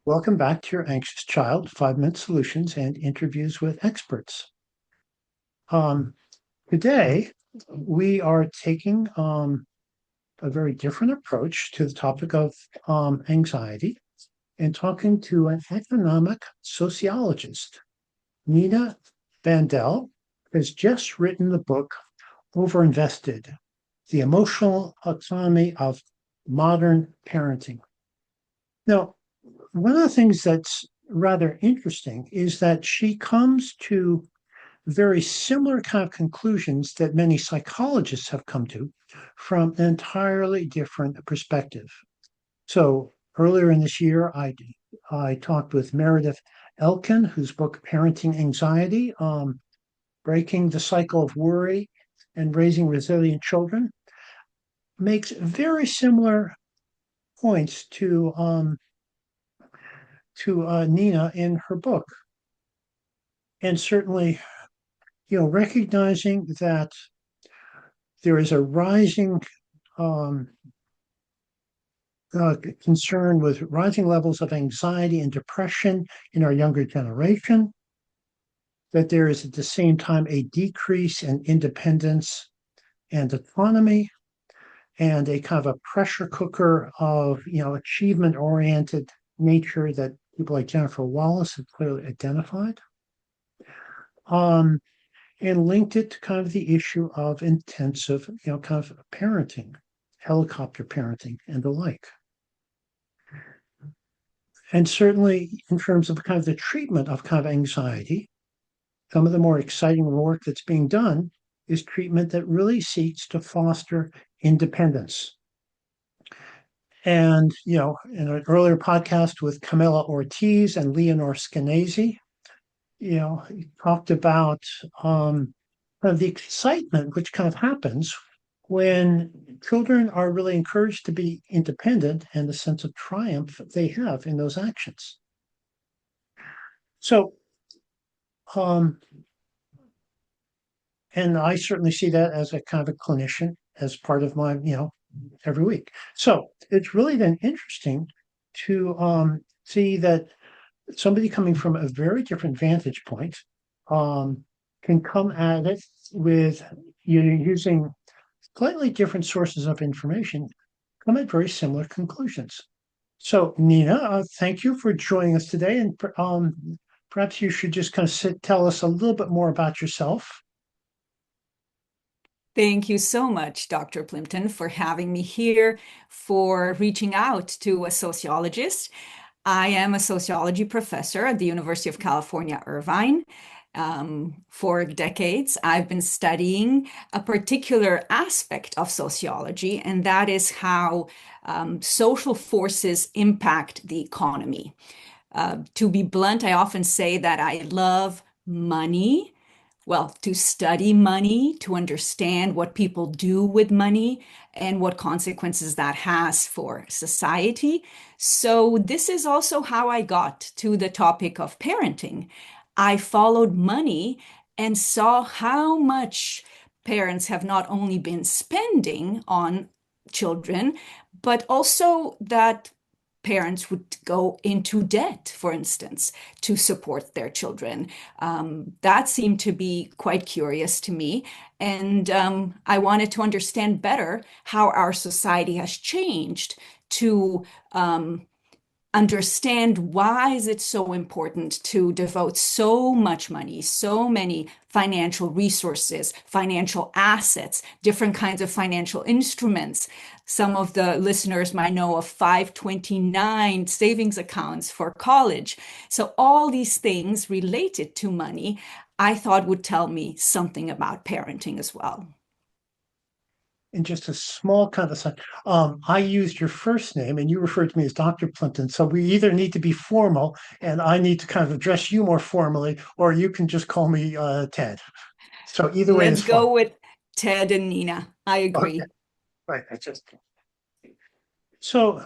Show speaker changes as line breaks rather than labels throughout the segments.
Welcome back to Your Anxious Child, 5-Minute Solutions and Interviews with Experts. Um, Today, we are taking a very different approach to the topic of anxiety and talking to an economic sociologist. Nina Bandelj has just written the book, Overinvested, The Emotional Economy of Modern Parenting. Now, one of the things that's rather interesting is that she comes to very similar kind of conclusions that many psychologists have come to from an entirely different perspective. So earlier in this year, I talked with Meredith Elkins, whose book Parenting Anxiety, Breaking the Cycle of Worry and Raising Resilient Children, makes very similar points to Nina in her book. And certainly, recognizing that there is a rising um, concern with rising levels of anxiety and depression in our younger generation, that there is at the same time a decrease in independence and autonomy, and a kind of a pressure cooker of achievement oriented nature that people like Jennifer Wallace have clearly identified. And linked it to kind of the issue of intensive, kind of parenting, helicopter parenting, and the like. And certainly in terms of kind of the treatment of kind of anxiety, some of the more exciting work that's being done is treatment that really seeks to foster independence. And, in an earlier podcast with Camilla Ortiz and Leonore Skenazy, he talked about kind of the excitement which kind of happens when children are really encouraged to be independent and the sense of triumph they have in those actions. So, and I certainly see that as a kind of a clinician as part of my, every week. So it's really then interesting to see that somebody coming from a very different vantage point can come at it with using slightly different sources of information, come at very similar conclusions. So, Nina, thank you for joining us today, and perhaps you should just kind of tell us a little bit more about yourself.
Thank you so much, Dr. Plimpton, for having me here, for reaching out to a sociologist. I am a sociology professor at the University of California, Irvine. For decades, I've been studying a particular aspect of sociology, and that is how social forces impact the economy. To be blunt, I often say that I love money. Well, to study money, to understand what people do with money and what consequences that has for society. So, this is also how I got to the topic of parenting. I followed money and saw how much parents have not only been spending on children, but also that parents would go into debt, for instance, to support their children. That seemed to be quite curious to me. And I wanted to understand better how our society has changed to understand why is it so important to devote so much money, so many financial resources, financial assets, different kinds of financial instruments. Some of the listeners might know of 529 savings accounts for college. So all these things related to money, I thought would tell me something about parenting as well.
In just a small kind of aside, I used your first name and you referred to me as Dr. Plimpton. So we either need to be formal and I need to kind of address you more formally, or you can just call me Ted. So either way
Let's
is fine.
go with Ted and Nina. I
Okay,
agree.
right. I just so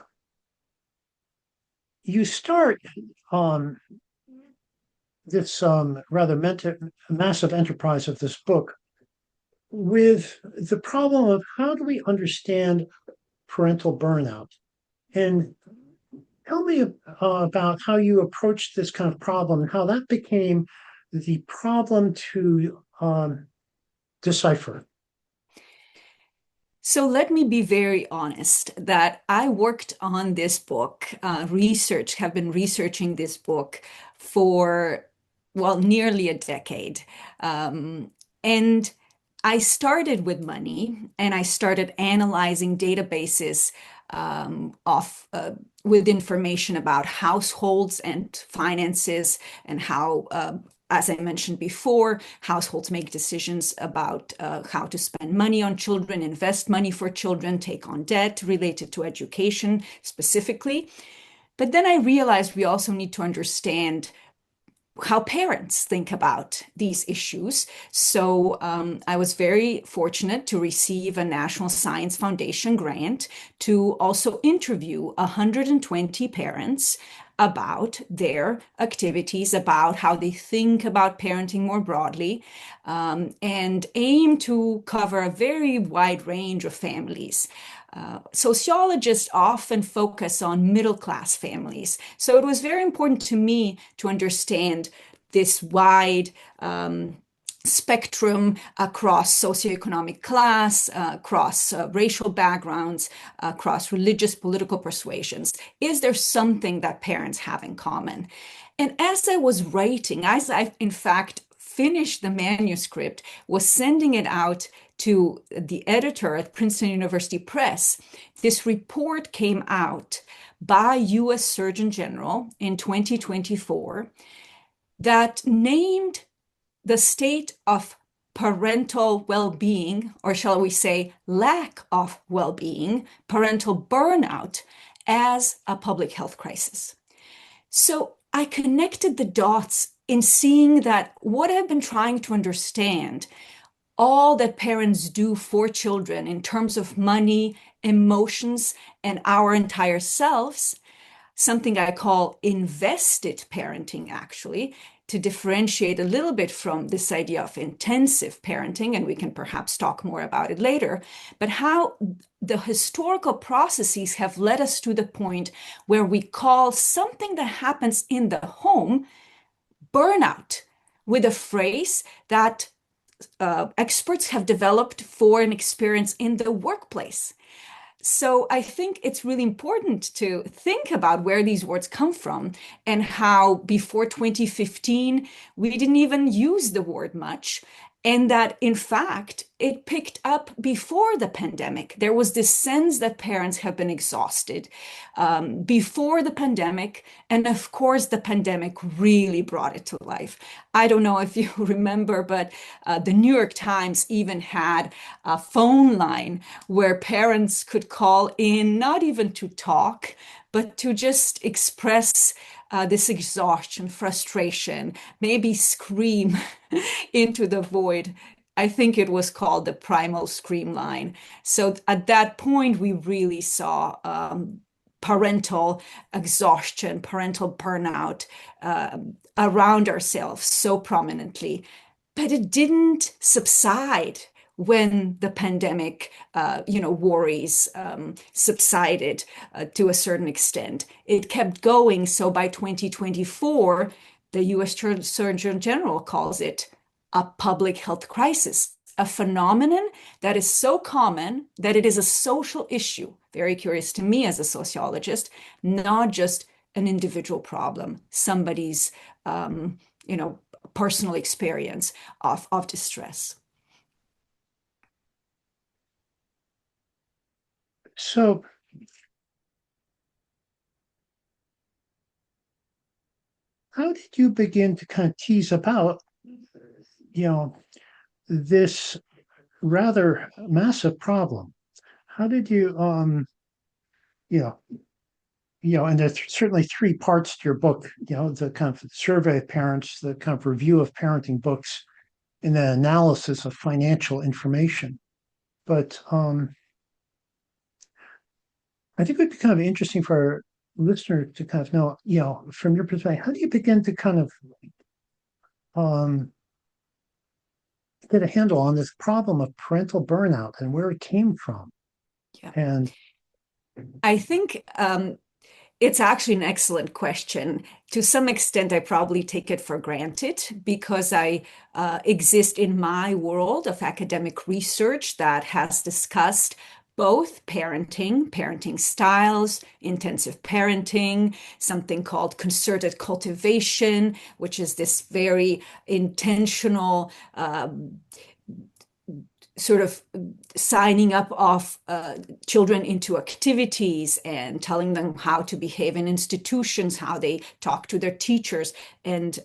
you start this rather massive enterprise of this book with the problem of how do we understand parental burnout? And Tell me about how you approached this kind of problem and how that became the problem to decipher.
So let me be very honest that I worked on this book, have been researching this book for, well, nearly a decade. And I started with money and I started analyzing databases of with information about households and finances and how as I mentioned before, households make decisions about how to spend money on children, invest money for children, take on debt related to education specifically. But then I realized we also need to understand how parents think about these issues. So I was very fortunate to receive a National Science Foundation grant to also interview 120 parents about their activities, about how they think about parenting more broadly, and aim to cover a very wide range of families. Sociologists often focus on middle-class families. So it was very important to me to understand this wide spectrum across socioeconomic class, across racial backgrounds, across religious, political persuasions. Is there something that parents have in common? And as I was writing, as I, in fact, finished the manuscript, was sending it out to the editor at Princeton University Press, this report came out by US Surgeon General in 2024 that named the state of parental well-being, or shall we say lack of well-being, parental burnout, as a public health crisis. So I connected the dots in seeing that what I've been trying to understand, all that parents do for children in terms of money, emotions, and our entire selves, something I call invested parenting, actually, to differentiate a little bit from this idea of intensive parenting, and we can perhaps talk more about it later, but how the historical processes have led us to the point where we call something that happens in the home burnout, with a phrase that experts have developed for an experience in the workplace. So I think it's really important to think about where these words come from and how before 2015, we didn't even use the word much. And that in fact, it picked up before the pandemic. There was this sense that parents have been exhausted before the pandemic. And of course, the pandemic really brought it to life. I don't know if you remember, but the New York Times even had a phone line where parents could call in, not even to talk, but to just express this exhaustion, frustration, maybe scream into the void. I think it was called the primal scream line. So at that point, we really saw parental exhaustion, parental burnout around ourselves so prominently. But it didn't subside when the pandemic, worries subsided to a certain extent. It kept going. So by 2024, the US Surgeon General calls it a public health crisis, a phenomenon that is so common that it is a social issue. Very curious to me as a sociologist, not just an individual problem, somebody's, personal experience of distress.
So, how did you begin to kind of tease about, this rather massive problem? How did you, and there's certainly three parts to your book, the kind of survey of parents, the kind of review of parenting books, and the analysis of financial information. But I think it would be kind of interesting for our listener to kind of know, from your perspective, how do you begin to kind of get a handle on this problem of parental burnout and where it came from?
Yeah.
And
I think It's actually an excellent question. To some extent, I probably take it for granted because I exist in my world of academic research that has discussed both parenting styles, intensive parenting, something called concerted cultivation, which is this very intentional sort of signing up of children into activities and telling them how to behave in institutions, how they talk to their teachers and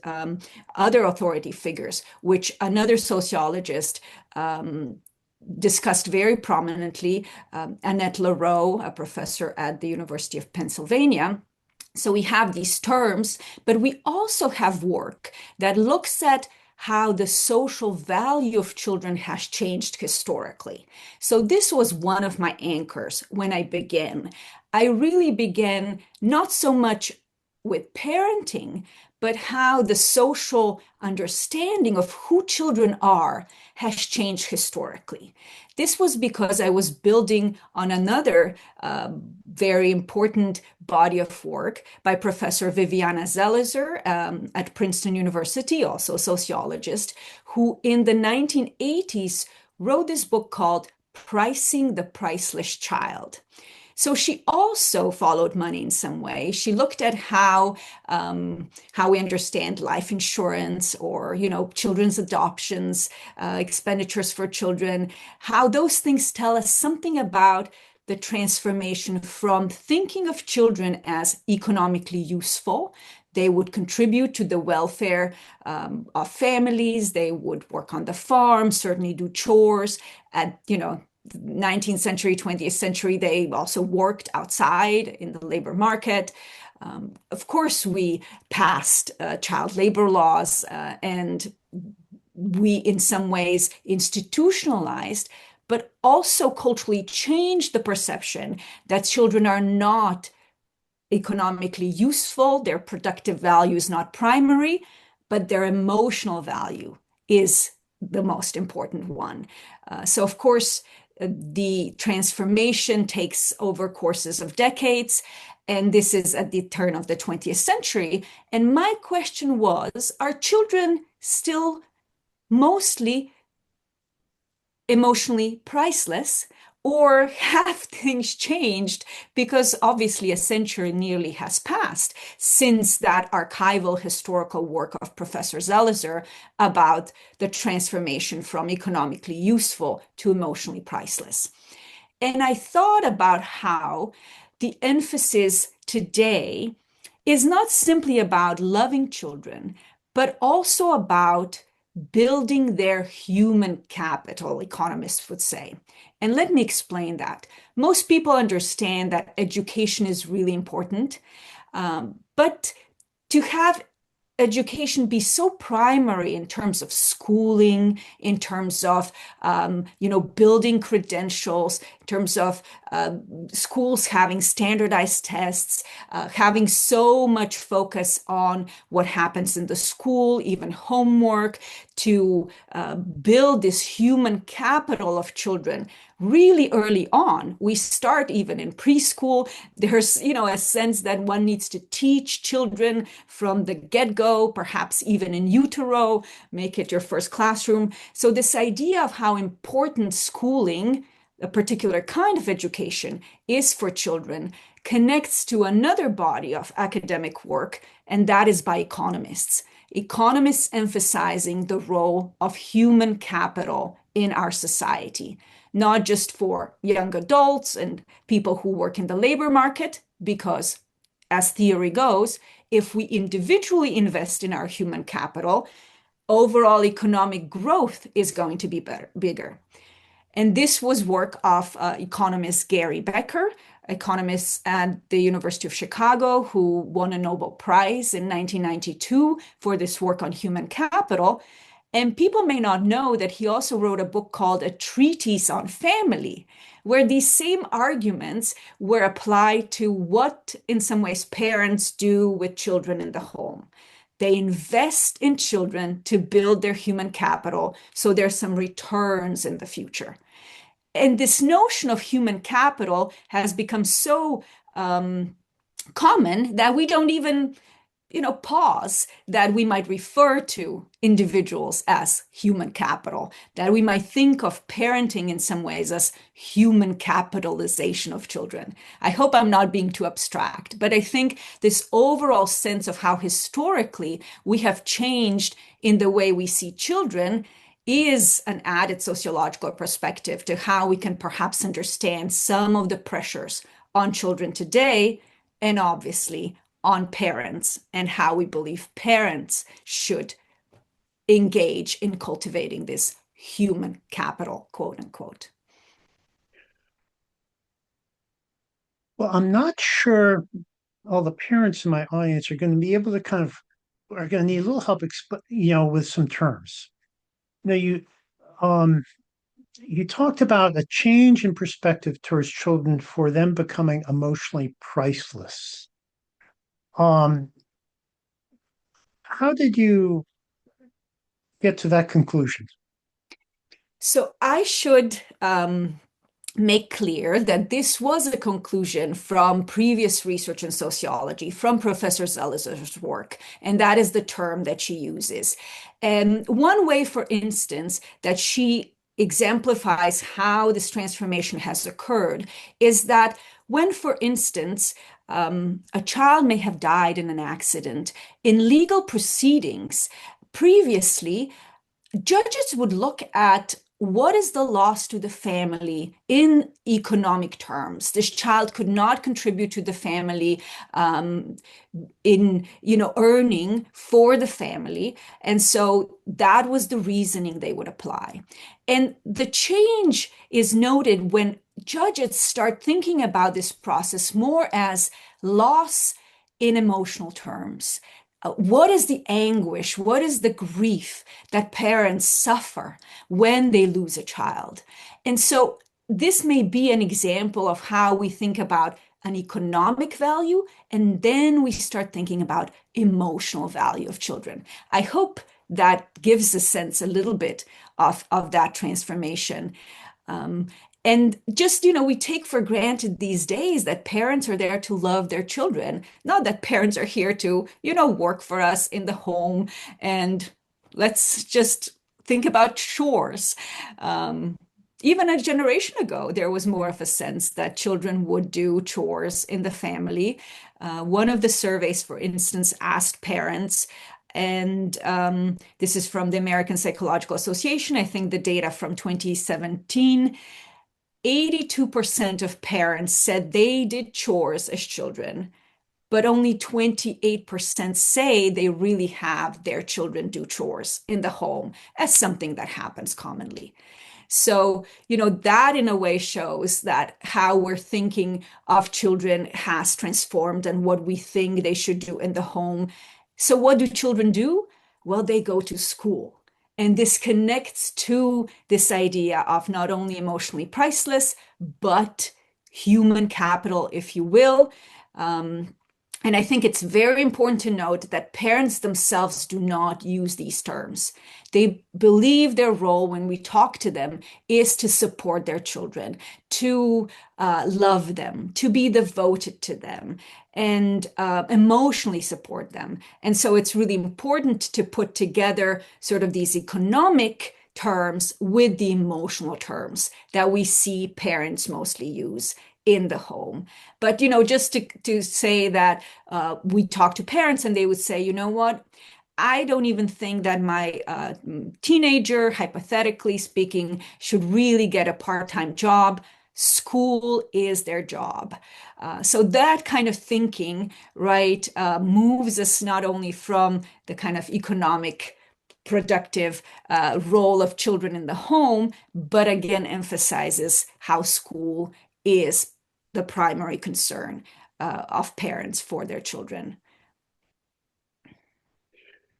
other authority figures, which another sociologist discussed very prominently, Annette LaRoe, a professor at the University of Pennsylvania. So we have these terms, but we also have work that looks at how the social value of children has changed historically. So this was one of my anchors when I began. I really began not so much with parenting, but how the social understanding of who children are has changed historically. This was because I was building on another very important body of work by Professor Viviana Zelizer at Princeton University, also a sociologist, who in the 1980s wrote this book called Pricing the Priceless Child. So she also followed money in some way. She looked at how we understand life insurance or, children's adoptions, expenditures for children, how those things tell us something about the transformation from thinking of children as economically useful. They would contribute to the welfare of families. They would work on the farm, certainly do chores at, 19th century, 20th century, they also worked outside in the labor market. Of course, we passed child labor laws and we, in some ways, institutionalized, but also culturally changed the perception that children are not economically useful, their productive value is not primary, but their emotional value is the most important one. So, of course, the transformation takes over courses of decades, and this is at the turn of the 20th century. And my question was, are children still mostly emotionally priceless, or have things changed? Because obviously a century nearly has passed since that archival historical work of Professor Zelizer about the transformation from economically useful to emotionally priceless. And I thought about how the emphasis today is not simply about loving children, but also about building their human capital, economists would say. And let me explain that. Most people understand that education is really important, but to have education be so primary in terms of schooling, in terms of building credentials, in terms of schools having standardized tests, having so much focus on what happens in the school, even homework, to build this human capital of children really early on. We start even in preschool. There's, a sense that one needs to teach children from the get-go, perhaps even in utero, make it your first classroom. So this idea of how important schooling, a particular kind of education, is for children connects to another body of academic work, and that is by economists. Economists emphasizing the role of human capital in our society, not just for young adults and people who work in the labor market, because as theory goes, if we individually invest in our human capital, overall economic growth is going to be bigger. And this was work of economist Gary Becker, economist at the University of Chicago, who won a Nobel Prize in 1992 for this work on human capital. And people may not know that he also wrote a book called A Treatise on Family, where these same arguments were applied to what, in some ways, parents do with children in the home. They invest in children to build their human capital, so there's some returns in the future. And this notion of human capital has become so common that we don't even pause, that we might refer to individuals as human capital, that we might think of parenting in some ways as human capitalization of children. I hope I'm not being too abstract, but I think this overall sense of how historically we have changed in the way we see children is an added sociological perspective to how we can perhaps understand some of the pressures on children today, and obviously on parents, and how we believe parents should engage in cultivating this human capital, quote unquote.
Well, I'm not sure all the parents in my audience are going to be able to are going to need a little help, with some terms. Now, um, you talked about a change in perspective towards children for them becoming emotionally priceless. How did you get to that conclusion?
So I should make clear that this was a conclusion from previous research in sociology, from Professor Zelizer's work, and that is the term that she uses. And one way, for instance, that she exemplifies how this transformation has occurred is that when, for instance, a child may have died in an accident, in legal proceedings, previously, judges would look at what is the loss to the family in economic terms. This child could not contribute to the family in earning for the family, and so that was the reasoning they would apply. And the change is noted when judges start thinking about this process more as loss in emotional terms. What is the anguish? What is the grief that parents suffer when they lose a child? And so this may be an example of how we think about an economic value, and then we start thinking about emotional value of children. I hope that gives a sense a little bit of that transformation. And just, we take for granted these days that parents are there to love their children, not that parents are here to, work for us in the home. And let's just think about chores. Even a generation ago, there was more of a sense that children would do chores in the family. One of the surveys, for instance, asked parents, and this is from the American Psychological Association, I think the data from 2017. 82% of parents said they did chores as children, but only 28% say they really have their children do chores in the home as something that happens commonly. So, that in a way shows that how we're thinking of children has transformed and what we think they should do in the home. So, what do children do? Well, they go to school. And this connects to this idea of not only emotionally priceless, but human capital, if you will. And I think it's very important to note that parents themselves do not use these terms. They believe their role when we talk to them is to support their children, to love them, to be devoted to them, and emotionally support them. And so it's really important to put together sort of these economic terms with the emotional terms that we see parents mostly use in the home. But, just to say that we talk to parents and they would say, you know what? I don't even think that my teenager, hypothetically speaking, should really get a part-time job. School is their job. So that kind of thinking, right, moves us not only from the kind of economic productive role of children in the home, but again emphasizes how school is the primary concern of parents for their children.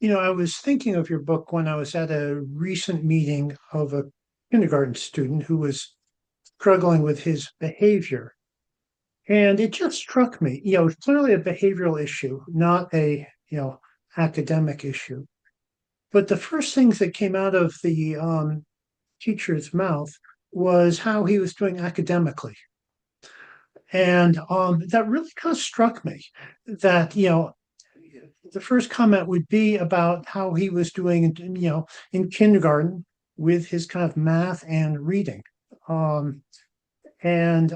I was thinking of your book when I was at a recent meeting of a kindergarten student who was struggling with his behavior. And it just struck me, it's clearly a behavioral issue, not a, academic issue. But the first things that came out of the teacher's mouth was how he was doing academically. And that really kind of struck me that, the first comment would be about how he was doing, in kindergarten with his kind of math and reading. Um, and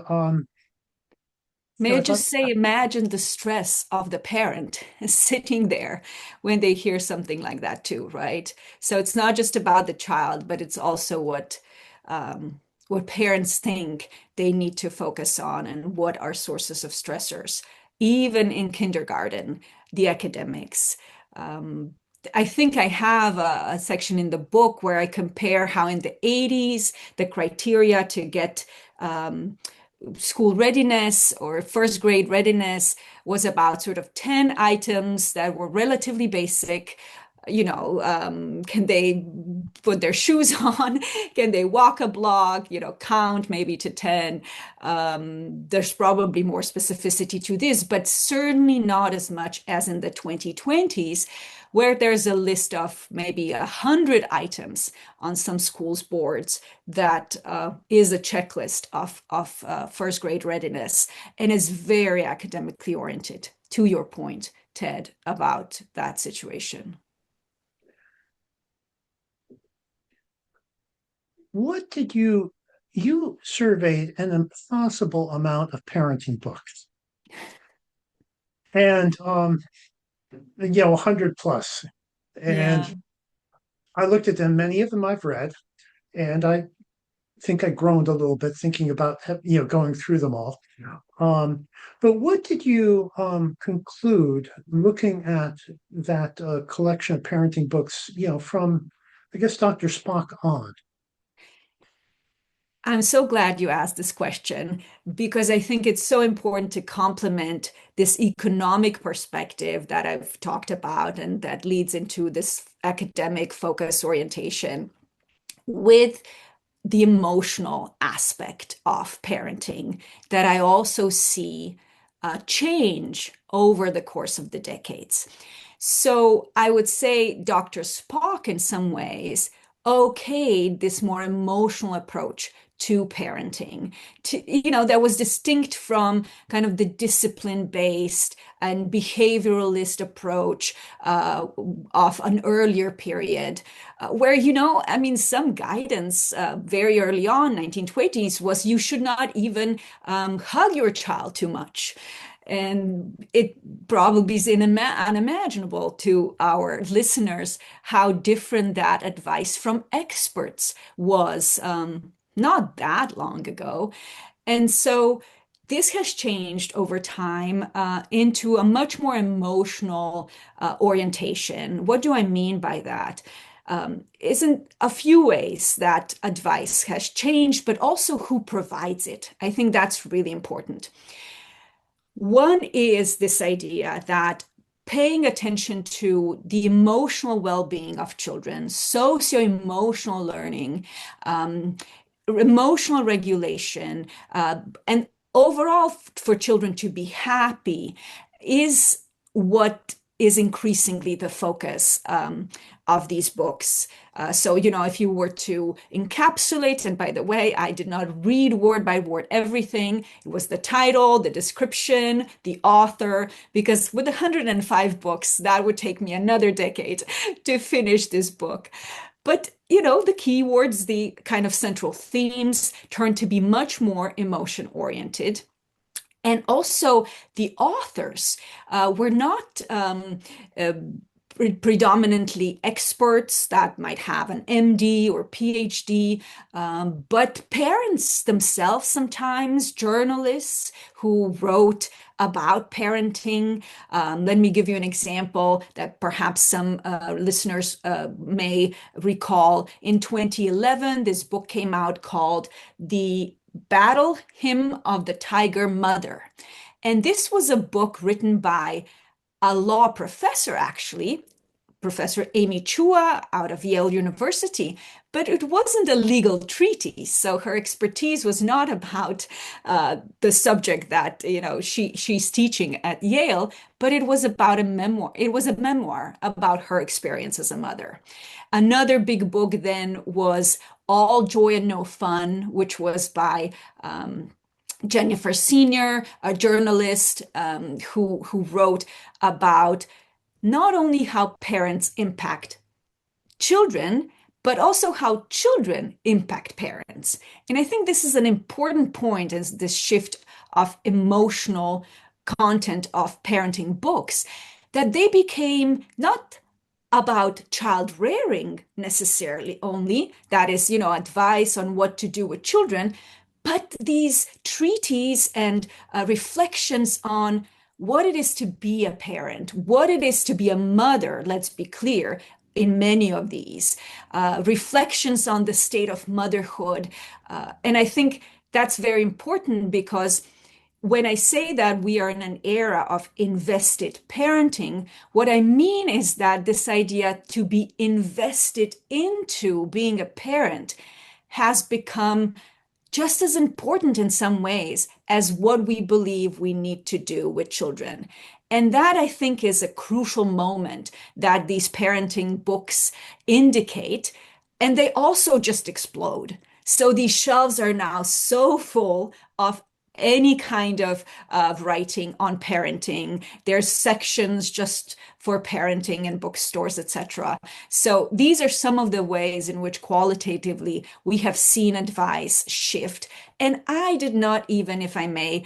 May I
I thought,
just say, imagine the stress of the parent sitting there when they hear something like that too, right? So it's not just about the child, but it's also what parents think they need to focus on and what are sources of stressors, even in kindergarten, the academics. Um, I think I have a section in the book where I compare how in the 80s, the criteria to get school readiness or first grade readiness was about sort of 10 items that were relatively basic. Can they put their shoes on? Can they walk a block? Count maybe to 10. There's probably more specificity to this, but certainly not as much as in the 2020s, where there's a list of maybe 100 items on some schools' boards that is a checklist of first grade readiness and is very academically oriented, to your point, Ted, about that situation.
what did you surveyed an impossible amount of parenting books and 100 plus.
Yeah.
And I looked at them, many of them I've read, and I think I groaned a little bit thinking about going through them all. Yeah. But what did you conclude looking at that collection of parenting books, from I guess Dr. Spock on?
I'm so glad you asked this question because I think it's so important to complement this economic perspective that I've talked about and that leads into this academic focus orientation with the emotional aspect of parenting that I also see change over the course of the decades. So I would say Dr. Spock, in some ways, okayed this more emotional approach to parenting, that was distinct from kind of the discipline-based and behavioralist approach of an earlier period, where, I mean, some guidance very early on, 1920s, was you should not even hug your child too much. And it probably is unimaginable to our listeners how different that advice from experts was not that long ago. And so this has changed over time into a much more emotional orientation. What do I mean by that? Isn't a few ways that advice has changed, but also who provides it. I think that's really important. One is this idea that paying attention to the emotional well-being of children, socio-emotional learning, emotional regulation, and overall for children to be happy is what is increasingly the focus of these books. So, if you were to encapsulate, and by the way, I did not read word by word everything. It was the title, the description, the author, because with 105 books, that would take me another decade to finish this book. But, the keywords, the kind of central themes turn to be much more emotion oriented. And also, the authors were not predominantly experts that might have an MD or PhD, but parents themselves, sometimes journalists who wrote about parenting. Let me give you an example that perhaps some listeners may recall. In 2011, this book came out called The Battle Hymn of the Tiger Mother. And this was a book written by a law professor, actually, Professor Amy Chua out of Yale University, but it wasn't a legal treatise. So her expertise was not about the subject that she's teaching at Yale, but it was about a memoir. It was a memoir about her experience as a mother. Another big book then was All Joy and No Fun, which was by Jennifer Senior, a journalist who wrote about not only how parents impact children, but also how children impact parents. And I think this is an important point is this shift of emotional content of parenting books, that they became not about child rearing necessarily only, that is, advice on what to do with children, but these treaties and reflections on what it is to be a parent, what it is to be a mother, let's be clear, in many of these reflections on the state of motherhood. And I think that's very important because when I say that we are in an era of invested parenting, what I mean is that this idea to be invested into being a parent has become just as important in some ways as what we believe we need to do with children. And that I think is a crucial moment that these parenting books indicate. And they also just explode. So these shelves are now so full of any kind of writing on parenting. There's sections just for parenting in bookstores, etc. So these are some of the ways in which qualitatively we have seen advice shift. And I did not even, if I may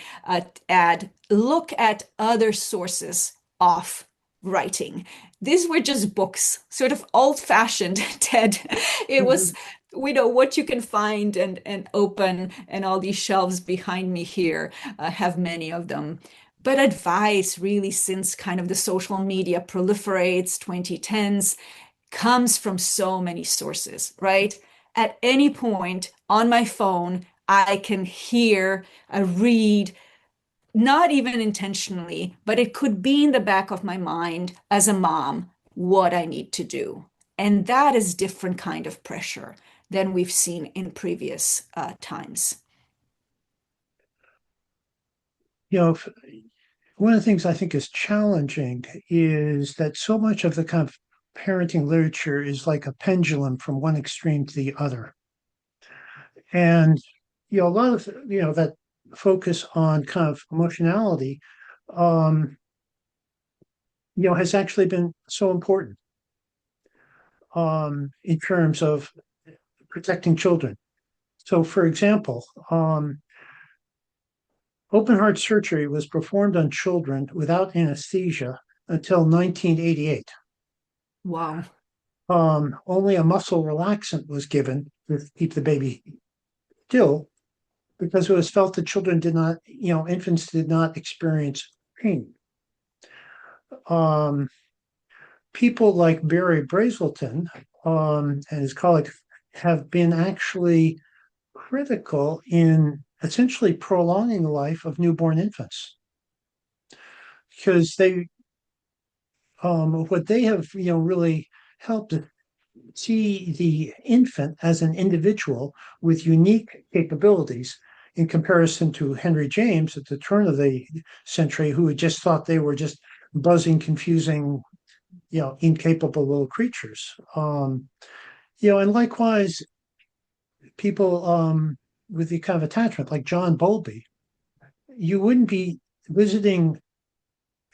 add, look at other sources of writing. These were just books, sort of old-fashioned, Ted. It was,
Mhm.
we know what you can find and open, and all these shelves behind me here have many of them. But advice, really, since kind of the social media proliferates, 2010s, comes from so many sources, right? At any point on my phone, I can hear, read, not even intentionally, but it could be in the back of my mind as a mom, what I need to do. And that is different kind of pressure than we've seen in previous times.
You know, one of the things I think is challenging is that so much of the kind of parenting literature is like a pendulum from one extreme to the other. And, a lot of, that focus on kind of emotionality, um, has actually been so important in terms of protecting children. So, for example, open heart surgery was performed on children without anesthesia until 1988.
Wow.
Only a muscle relaxant was given to keep the baby still because it was felt that children did not, infants did not experience pain. Um, People like Barry Brazelton and his colleagues have been actually critical in essentially prolonging the life of newborn infants because what they have really helped see the infant as an individual with unique capabilities in comparison to Henry James at the turn of the century, who had just thought they were just buzzing, confusing, incapable little creatures. And likewise, people with the kind of attachment, like John Bowlby, you wouldn't be visiting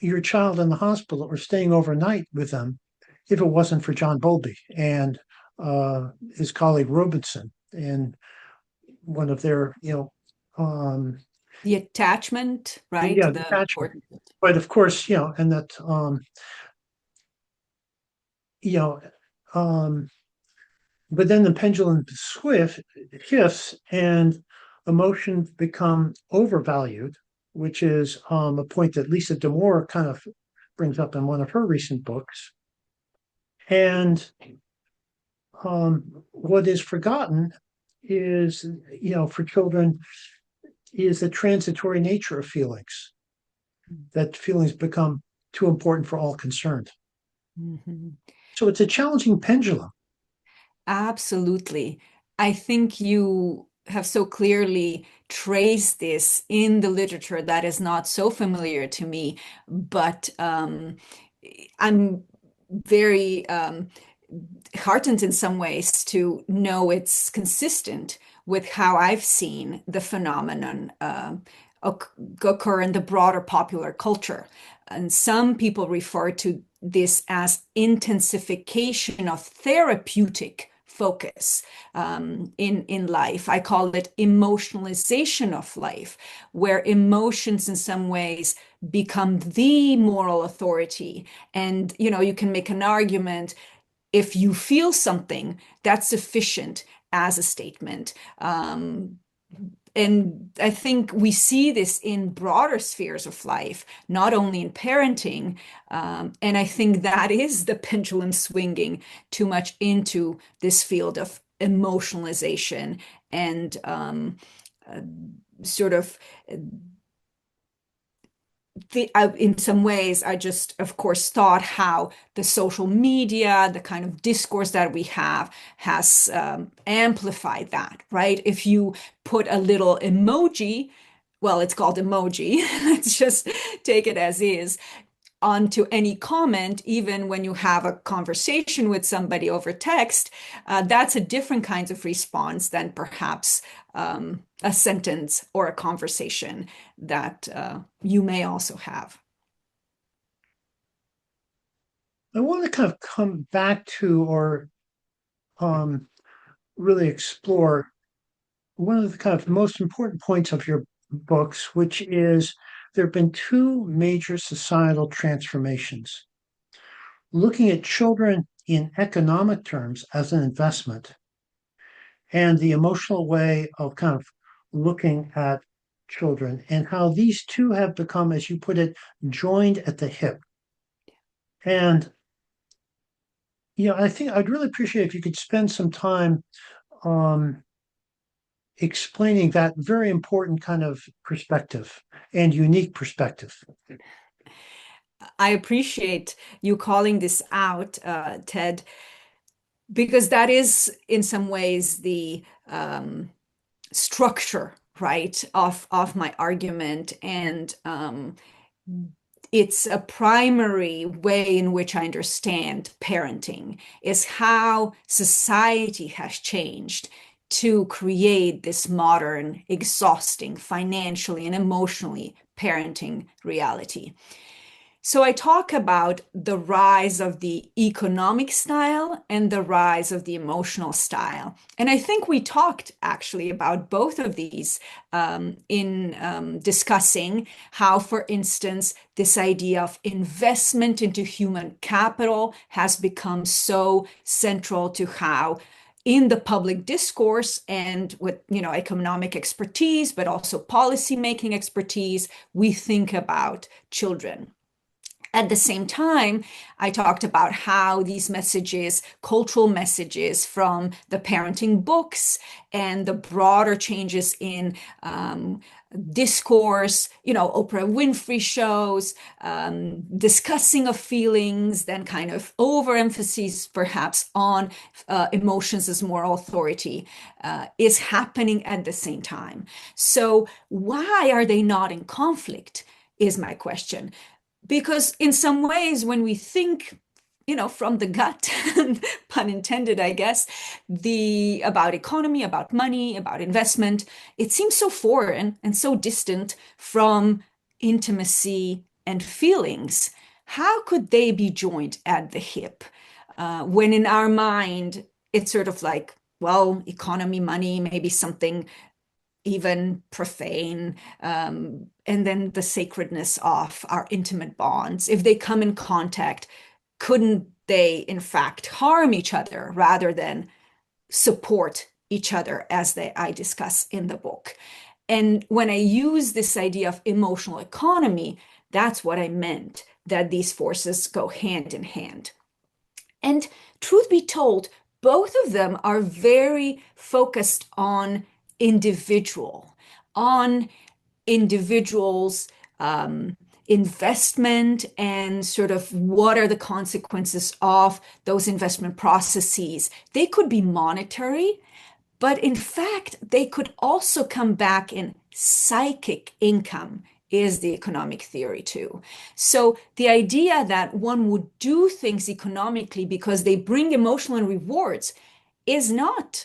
your child in the hospital or staying overnight with them if it wasn't for John Bowlby and his colleague Robinson and one of their,
The attachment, right?
yeah,
The
detachment.
important.
But of course, and that, you know, um, but then the pendulum shifts and emotions become overvalued, which is a point that Lisa Damore kind of brings up in one of her recent books. And what is forgotten is, for children, is the transitory nature of feelings, that feelings become too important for all concerned.
Mhm.
So it's a challenging pendulum.
Absolutely. I think you have so clearly traced this in the literature that is not so familiar to me, but I'm very heartened in some ways to know it's consistent with how I've seen the phenomenon occur in the broader popular culture. And some people refer to this as intensification of therapeutic focus in life. I call it emotionalization of life, where emotions in some ways become the moral authority. And, you can make an argument if you feel something, that's sufficient as a statement. And I think we see this in broader spheres of life, not only in parenting. And I think that is the pendulum swinging too much into this field of emotionalization and uh, sort of in some ways, I just, of course, thought how the social media, the kind of discourse that we have, has amplified that, right? If you put a little emoji, well, it's called emoji. Let's just take it as is onto any comment, even when you have a conversation with somebody over text, that's a different kinds of response than perhaps a sentence or a conversation that you may also have.
I want to kind of come back to or um, really explore one of the kind of most important points of your books, which is there have been two major societal transformations. Looking at children in economic terms as an investment and the emotional way of kind of looking at children and how these two have become, as you put it, joined at the hip. And I think I'd really appreciate if you could spend some time um, explaining that very important kind of perspective and unique perspective.
I appreciate you calling this out, Ted, because that is in some ways the structure, right, of my argument. And it's a primary way in which I understand parenting is how society has changed to create this modern, exhausting, financially and emotionally parenting reality. So I talk about the rise of the economic style and the rise of the emotional style. And I think we talked actually about both of these in discussing how, for instance, this idea of investment into human capital has become so central to how in the public discourse and with economic expertise, but also policy making expertise, we think about children. At the same time, I talked about how these messages, cultural messages from the parenting books and the broader changes in discourse, Oprah Winfrey shows, discussing of feelings, then kind of overemphasis perhaps on emotions as moral authority is happening at the same time. So why are they not in conflict is my question. Because in some ways, when we think, from the gut, pun intended, I guess, about economy, about money, about investment, it seems so foreign and so distant from intimacy and feelings. How could they be joined at the hip? When in our mind, it's sort of like, well, economy, money, maybe something even profane, and then the sacredness of our intimate bonds. If they come in contact, couldn't they, in fact, harm each other rather than support each other, as I discuss in the book? And when I use this idea of emotional economy, that's what I meant, that these forces go hand in hand. And truth be told, both of them are very focused on on individuals' investment and sort of what are the consequences of those investment processes. They could be monetary, but in fact, they could also come back in psychic income is the economic theory too. So the idea that one would do things economically because they bring emotional rewards is not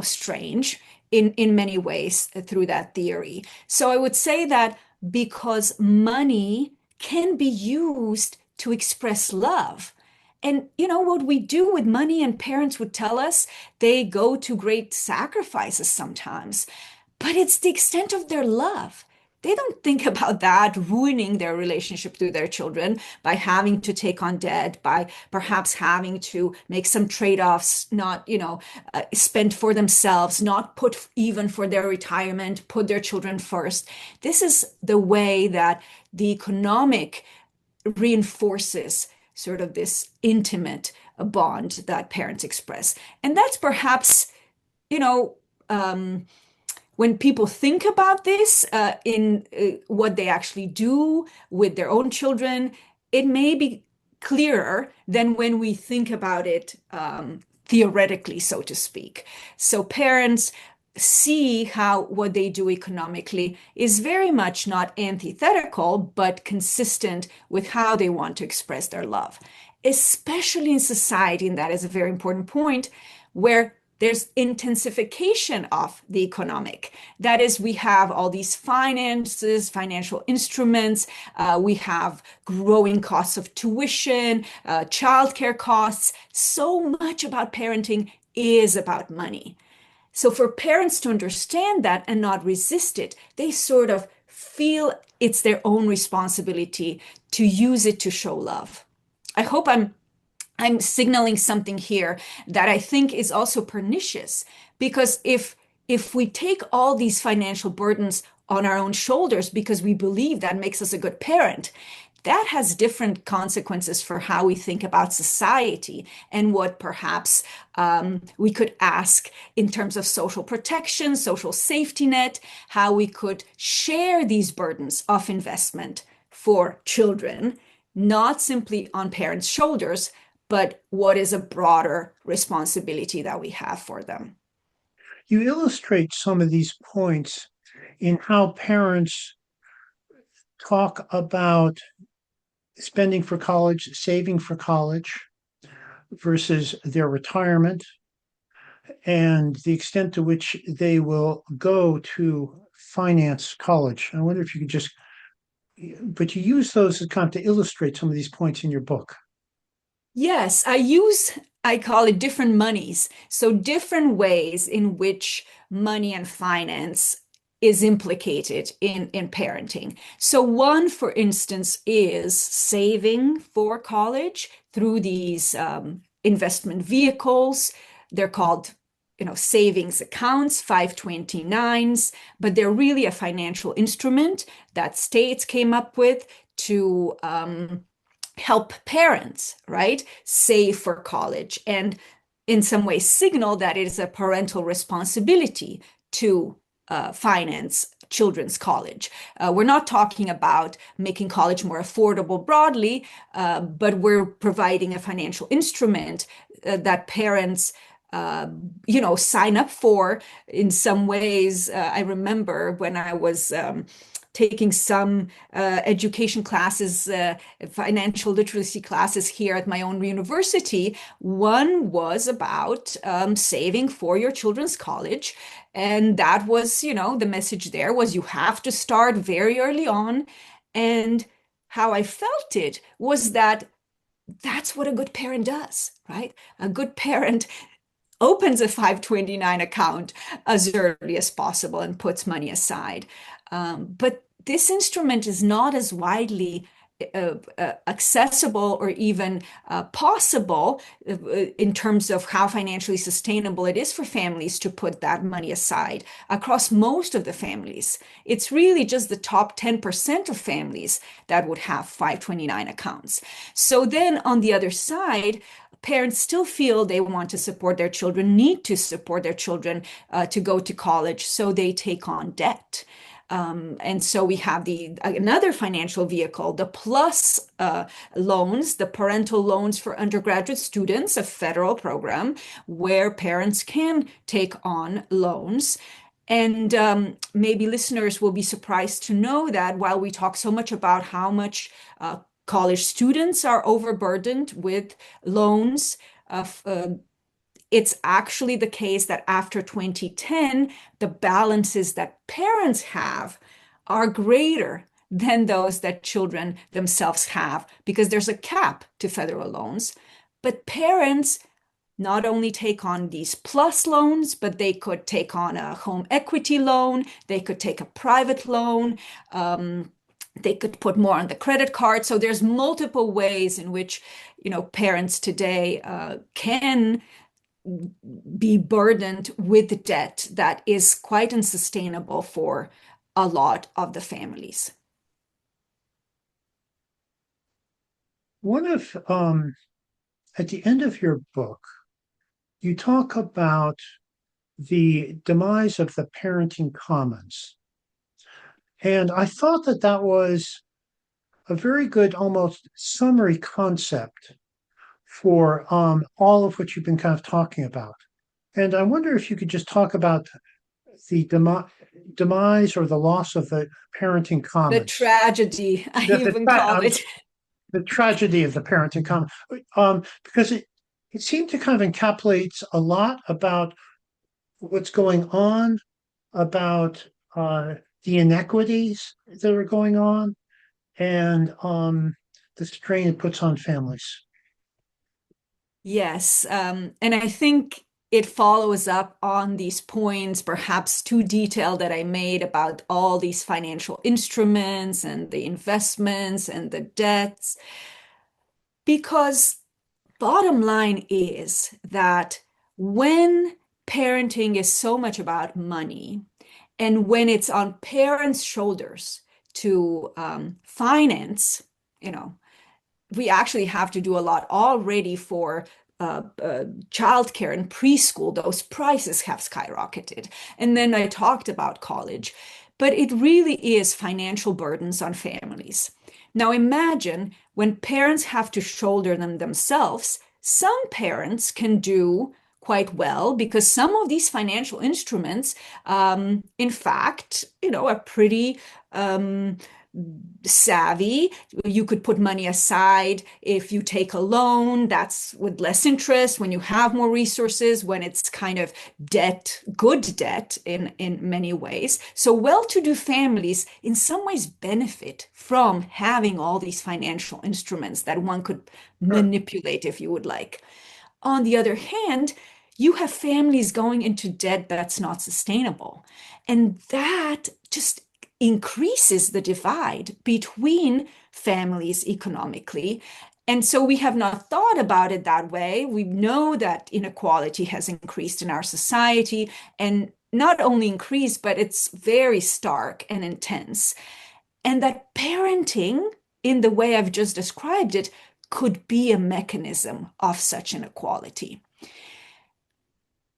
strange in many ways through that theory. So I would say that because money can be used to express love. And what we do with money, and parents would tell us they go to great sacrifices sometimes, but it's the extent of their love. They don't think about that ruining their relationship to their children by having to take on debt, by perhaps having to make some trade-offs, not, spend for themselves, not put even for their retirement, put their children first. This is the way that the economic reinforces sort of this intimate bond that parents express. And that's perhaps, you know, um, when people think about this in what they actually do with their own children, it may be clearer than when we think about it theoretically, so to speak. So parents see how what they do economically is very much not antithetical, but consistent with how they want to express their love, especially in society, and that is a very important point, where there's intensification of the economic. That is, we have all these finances, financial instruments, we have growing costs of tuition, childcare costs. So much about parenting is about money. So for parents to understand that and not resist it, they sort of feel it's their own responsibility to use it to show love. I hope I'm signaling something here that I think is also pernicious, because if we take all these financial burdens on our own shoulders because we believe that makes us a good parent, that has different consequences for how we think about society and what perhaps we could ask in terms of social protection, social safety net, how we could share these burdens of investment for children, not simply on parents' shoulders, but what is a broader responsibility that we have for them.
You illustrate some of these points in how parents talk about spending for college, saving for college versus their retirement, and the extent to which they will go to finance college. I wonder if you could just, but you use those as kind of to illustrate some of these points in your book.
Yes, I call it different monies. So different ways in which money and finance is implicated in parenting. So one, for instance, is saving for college through these investment vehicles. They're called, savings accounts, 529s, but they're really a financial instrument that states came up with to help parents, right, save for college and in some way signal that it is a parental responsibility to finance children's college. We're not talking about making college more affordable broadly, but we're providing a financial instrument that parents sign up for in some ways. I remember when I was taking some education classes, financial literacy classes here at my own university. One was about saving for your children's college. And that was, the message there was you have to start very early on. And how I felt it was that that's what a good parent does, right? A good parent opens a 529 account as early as possible and puts money aside. But this instrument is not as widely accessible or even possible in terms of how financially sustainable it is for families to put that money aside across most of the families. It's really just the top 10% of families that would have 529 accounts. So then on the other side, parents still feel they want to support their children, need to support their children to go to college, so they take on debt. And so we have another financial vehicle, the PLUS loans, the parental loans for undergraduate students, a federal program where parents can take on loans. And maybe listeners will be surprised to know that while we talk so much about how much college students are overburdened with loans, it's actually the case that after 2010, the balances that parents have are greater than those that children themselves have because there's a cap to federal loans. But parents not only take on these plus loans, but they could take on a home equity loan, they could take a private loan, they could put more on the credit card. So there's multiple ways in which, parents today can be burdened with debt that is quite unsustainable for a lot of the families.
One of at the end of your book, you talk about the demise of the parenting commons. And I thought that that was a very good, almost summary concept for all of what you've been kind of talking about. And I wonder if you could just talk about the demise or the loss of the parenting
The
commons.
tragedy, I
The,
even call it.
the tragedy of the parenting commons, because it seemed to kind of encapsulates a lot about what's going on, about the inequities that are going on, and the strain it puts on families.
Yes, and I think it follows up on these points, perhaps too detailed, that I made about all these financial instruments and the investments and the debts. Because bottom line is that when parenting is so much about money, and when it's on parents' shoulders to finance, you know, we actually have to do a lot already for childcare and preschool. Those prices have skyrocketed. And then I talked about college, but it really is financial burdens on families. Now imagine when parents have to shoulder them themselves, some parents can do quite well because some of these financial instruments, in fact, are pretty savvy. You could put money aside if you take a loan, that's with less interest, when you have more resources, when it's kind of debt, good debt in many ways. So well-to-do families in some ways benefit from having all these financial instruments that one could manipulate if you would like. On the other hand, you have families going into debt that's not sustainable. And that just increases the divide between families economically. And so we have not thought about it that way. We know that inequality has increased in our society, and not only increased, but it's very stark and intense. And that parenting, in the way I've just described it, could be a mechanism of such inequality.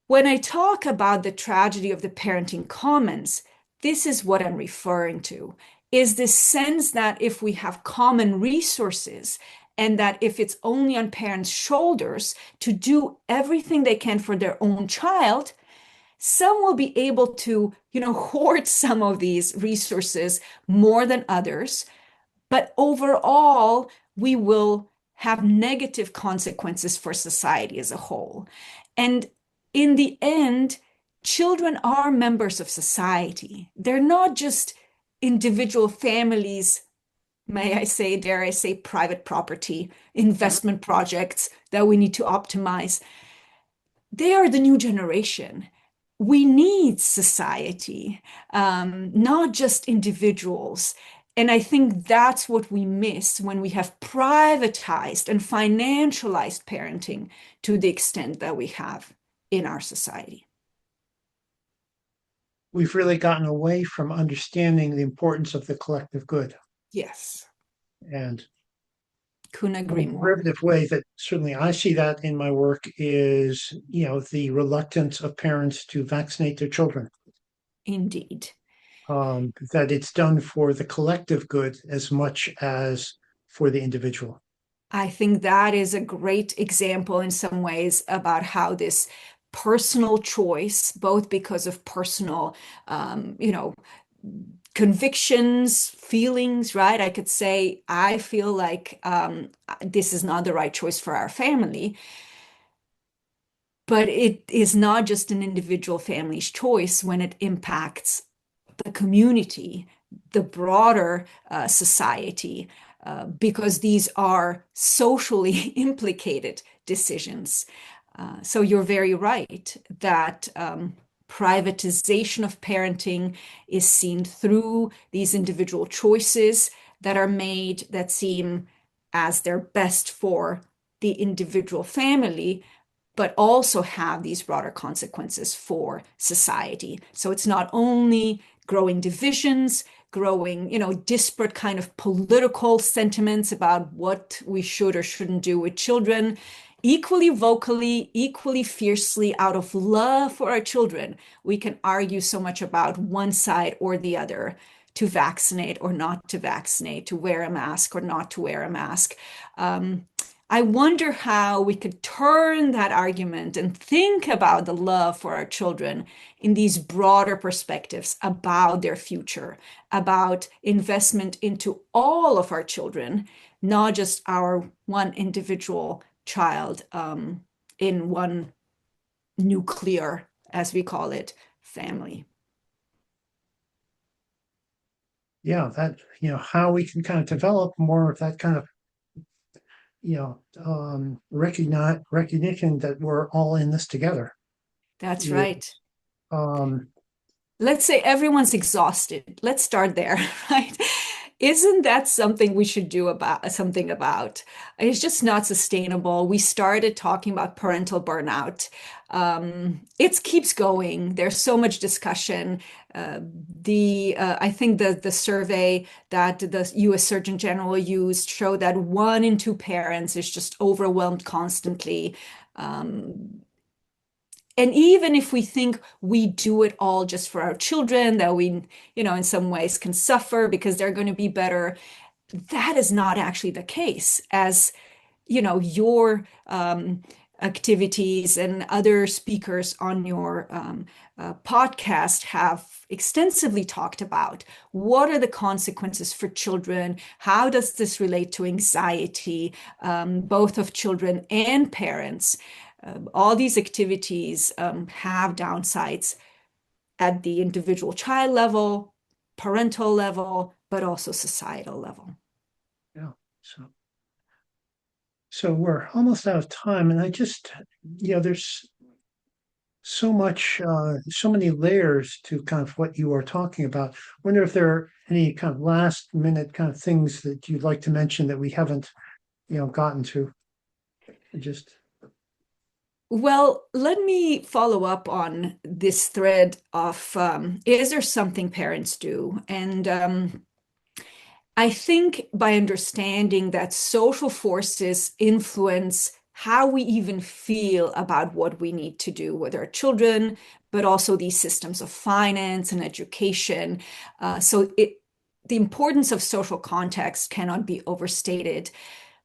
When I talk about the tragedy of the parenting commons, this is what I'm referring to, is this sense that if we have common resources and that if it's only on parents' shoulders to do everything they can for their own child, some will be able to, hoard some of these resources more than others. But overall, we will have negative consequences for society as a whole. And in the end, children are members of society. They're not just individual families, may I say, dare I say, private property, investment projects that we need to optimize. They are the new generation. We need society, not just individuals. And I think that's what we miss when we have privatized and financialized parenting to the extent that we have in our society.
We've really gotten away from understanding the importance of the collective good.
Yes,
And
couldn't
a
agree more.
derivative way that certainly I see that in my work is, the reluctance of parents to vaccinate their children.
Indeed.
That it's done for the collective good as much as for the individual.
I think that is a great example in some ways about how this personal choice, both because of personal, convictions, feelings, right? I could say, I feel like this is not the right choice for our family. but it is not just an individual family's choice when it impacts the community, the broader society, because these are socially implicated decisions. So you're very right that privatization of parenting is seen through these individual choices that are made that seem as they're best for the individual family, but also have these broader consequences for society. So it's not only growing divisions, growing, disparate kind of political sentiments about what we should or shouldn't do with children, equally vocally, equally fiercely, out of love for our children. We can argue so much about one side or the other, to vaccinate or not to vaccinate, to wear a mask or not to wear a mask. I wonder how we could turn that argument and think about the love for our children in these broader perspectives about their future, about investment into all of our children, not just our one individual child in one nuclear, as we call it, family.
Yeah, that, how we can kind of develop more of that kind of, recognition that we're all in this together.
That's
Yeah.
right.
Um,
Let's say everyone's exhausted. Let's start there, right? Isn't that something we should do about something about? It's just not sustainable. We started talking about parental burnout. It keeps going. There's so much discussion. I think the survey that the U.S. Surgeon General used showed that 1 in 2 parents is just overwhelmed constantly. And even if we think we do it all just for our children, that we, in some ways can suffer because they're going to be better, that is not actually the case. As your activities and other speakers on your podcast have extensively talked about, what are the consequences for children? How does this relate to anxiety, both of children and parents? All these activities have downsides at the individual child level, parental level, but also societal level.
yeah. So we're almost out of time, and I just, there's so much, so many layers to kind of what you are talking about. Wonder if there are any kind of last minute kind of things that you'd like to mention that we haven't, gotten to. Just.
Well, let me follow up on this thread of is there something parents do? And I think by understanding that social forces influence how we even feel about what we need to do with our children, but also these systems of finance and education. The importance of social context cannot be overstated.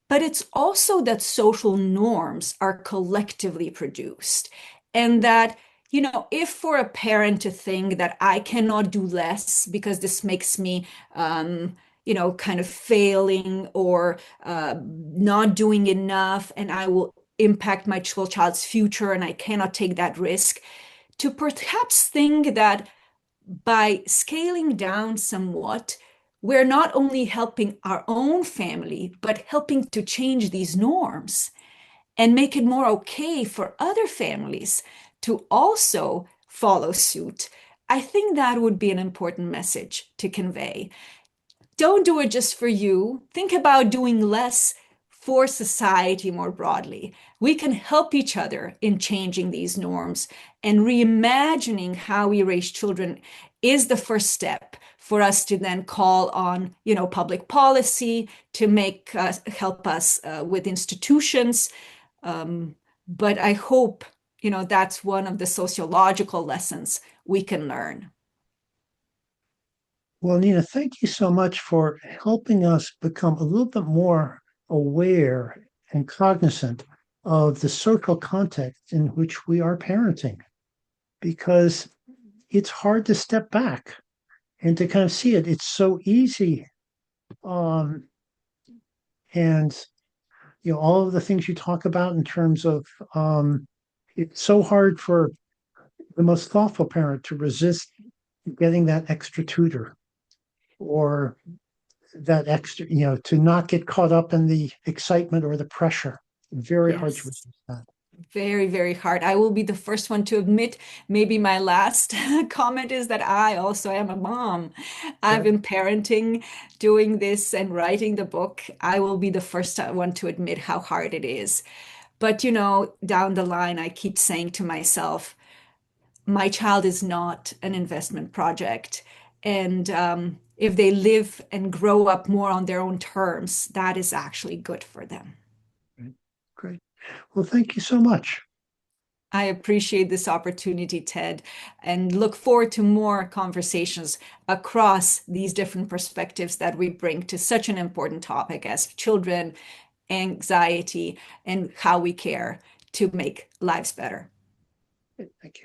But it's also that social norms are collectively produced. And that, if for a parent to think that I cannot do less because this makes me, kind of failing or not doing enough, and I will impact my child's future and I cannot take that risk, to perhaps think that by scaling down somewhat, we're not only helping our own family, but helping to change these norms and make it more okay for other families to also follow suit. I think that would be an important message to convey. Don't do it just for you. Think about doing less for society more broadly. We can help each other in changing these norms, and reimagining how we raise children is the first step for us to then call on, public policy to help us with institutions. But I hope, that's one of the sociological lessons we can learn.
Well, Nina, thank you so much for helping us become a little bit more aware and cognizant of the social context in which we are parenting, because it's hard to step back and to kind of see it. It's so easy. And all of the things you talk about in terms of it's so hard for the most thoughtful parent to resist getting that extra tutor or that extra, to not get caught up in the excitement or the pressure. Very hard to
Yes.
resist that.
Very, very hard. I will be the first one to admit, maybe my last comment is that I also am a mom. I've
Right.
been parenting, doing this, and writing the book. I will be the first one to admit how hard it is. But, down the line, I keep saying to myself, my child is not an investment project. And if they live and grow up more on their own terms, that is actually good for them.
Right. Great. Well, thank you so much.
I appreciate this opportunity, Ted, and look forward to more conversations across these different perspectives that we bring to such an important topic as children, anxiety, and how we care to make lives better.
Thank you.